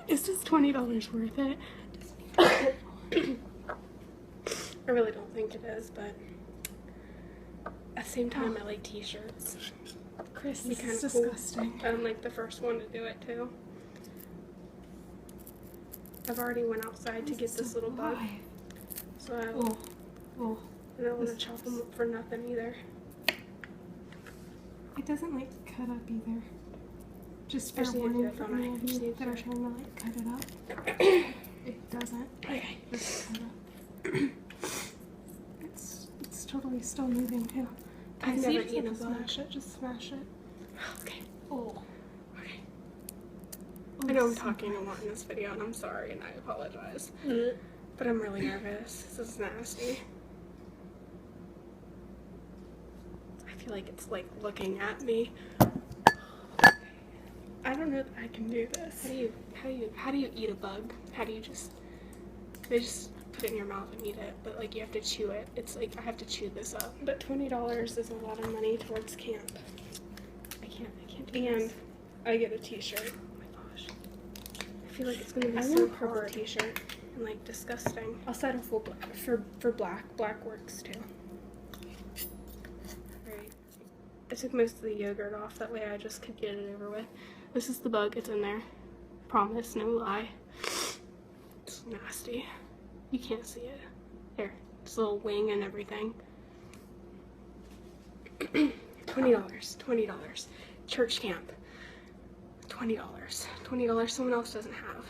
Is this $20 worth it? I really don't think it is, but at the same time, I like t-shirts. Chris, This this is is cool. disgusting. I'm like the first one to do it too. I've already went outside to get this little bug, so I don't want to chop them up for nothing either. It doesn't like cut up either. Just I fair just need to do warning it, for don't I? any of Just you need that are to- trying to like cut it up. It doesn't. Okay. Just cut up. It's totally still moving too. I've See, never just eaten a like bug. smash it. Just smash it. Okay. Oh. Okay. I know I'm talking a lot in this video, and I'm sorry, and I apologize. But I'm really nervous. This is nasty. I feel like it's like looking at me. I don't know that I can do this. How do you eat a bug? They just put it in your mouth and eat it, but like you have to chew it. It's like I have to chew this up. But $20 is a lot of money towards camp. I can't do this. And I get a t-shirt. Oh my gosh. I feel like it's gonna be so hard. T-shirt and like disgusting. I'll settle for black. Black works too. Alright. I took most of the yogurt off, that way I just could get it over with. This is the bug, it's in there. Promise, no lie. It's nasty. You can't see it. There, it's a little wing and everything. $20. Church camp. $20. $20 someone else doesn't have.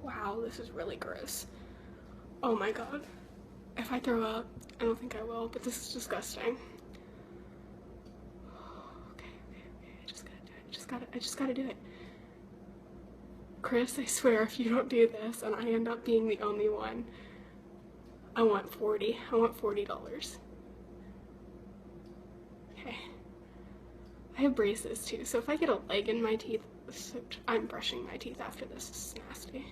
Wow, this is really gross. Oh my god. If I throw up, I don't think I will, but this is disgusting. Okay. I just gotta do it. Chris, I swear if you don't do this and I end up being the only one, I want $40. I want $40. Okay. I have braces too, so if I get a leg in my teeth, I'm brushing my teeth after this. This is nasty.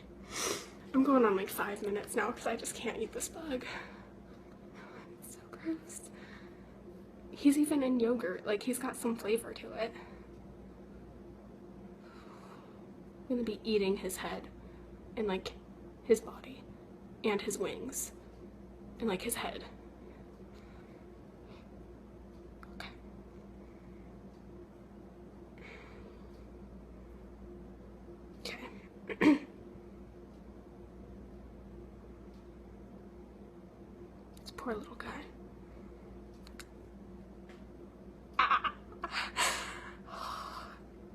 I'm going on like 5 minutes now because I just can't eat this bug. It's so gross. He's even in yogurt, like he's got some flavor to it. I'm gonna be eating his head and like his body and his wings and like his head. Okay. Okay. This poor little guy.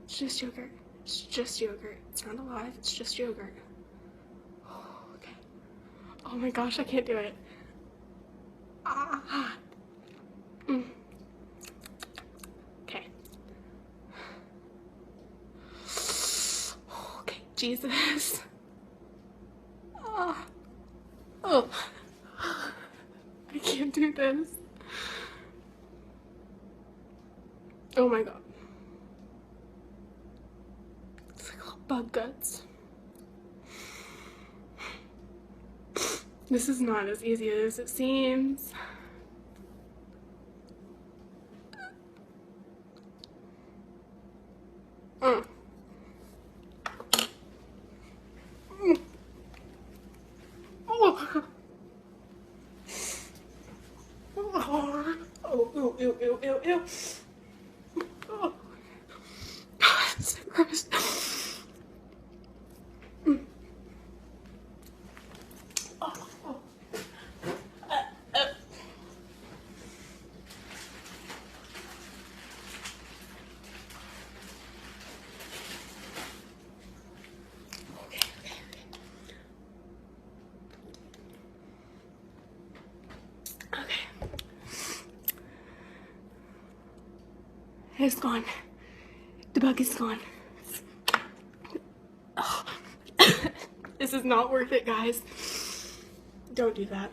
It's just yogurt. It's just yogurt. It's not alive. It's just yogurt. Okay. Oh my gosh, I can't do it. Okay. Okay, Jesus. Oh. I can't do this. Oh my god. It's like all bug guts. This is not as easy as it seems. Oh, ew. Oh. It's so gross. It's gone. The bug is gone. Oh. This is not worth it, guys. Don't do that.